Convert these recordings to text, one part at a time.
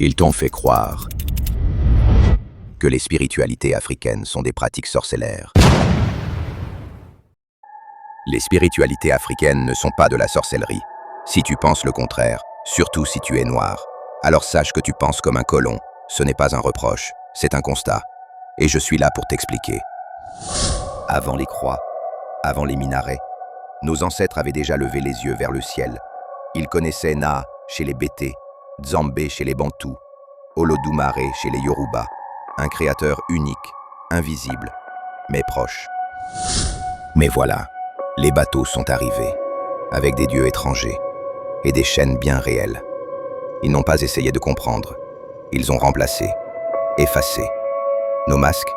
Ils t'ont fait croire que les spiritualités africaines sont des pratiques sorcellaires. Les spiritualités africaines ne sont pas de la sorcellerie. Si tu penses le contraire, surtout si tu es noir, alors sache que tu penses comme un colon. Ce n'est pas un reproche, c'est un constat. Et je suis là pour t'expliquer. Avant les croix, avant les minarets, nos ancêtres avaient déjà levé les yeux vers le ciel. Ils connaissaient Na chez les Bété, Nzambé chez les Bantous, Olodumare chez les Yoruba, un créateur unique, invisible, mais proche. Mais voilà, les bateaux sont arrivés, avec des dieux étrangers et des chaînes bien réelles. Ils n'ont pas essayé de comprendre, ils ont remplacé, effacé. Nos masques,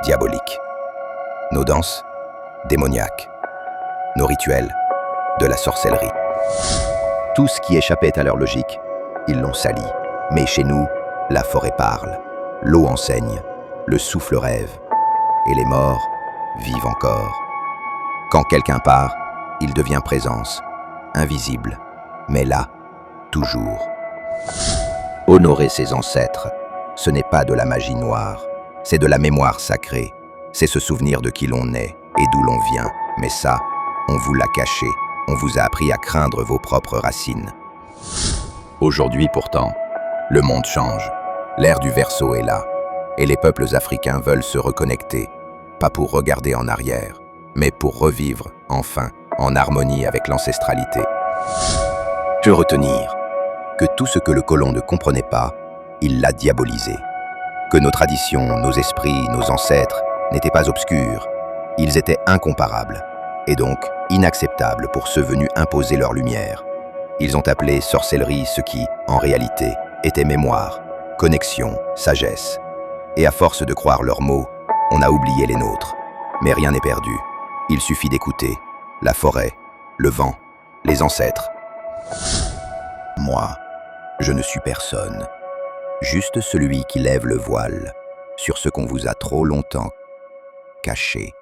diaboliques. Nos danses, démoniaques. Nos rituels, de la sorcellerie. Tout ce qui échappait à leur logique, ils l'ont sali. Mais chez nous, la forêt parle, l'eau enseigne, le souffle rêve, et les morts vivent encore. Quand quelqu'un part, il devient présence, invisible, mais là, toujours. Honorer ses ancêtres, ce n'est pas de la magie noire, c'est de la mémoire sacrée. C'est se souvenir de qui l'on est et d'où l'on vient. Mais ça, on vous l'a caché. On vous a appris à craindre vos propres racines. Aujourd'hui pourtant, le monde change. L'ère du Verseau est là. Et les peuples africains veulent se reconnecter. Pas pour regarder en arrière, mais pour revivre, enfin, en harmonie avec l'ancestralité. Que retenir? Que tout ce que le colon ne comprenait pas, il l'a diabolisé. Que nos traditions, nos esprits, nos ancêtres n'étaient pas obscurs, ils étaient incomparables, et donc inacceptables pour ceux venus imposer leur lumière. Ils ont appelé sorcellerie ce qui, en réalité, était mémoire, connexion, sagesse. Et à force de croire leurs mots, on a oublié les nôtres. Mais rien n'est perdu. Il suffit d'écouter la forêt, le vent, les ancêtres. Moi, je ne suis personne. Juste celui qui lève le voile sur ce qu'on vous a trop longtemps caché.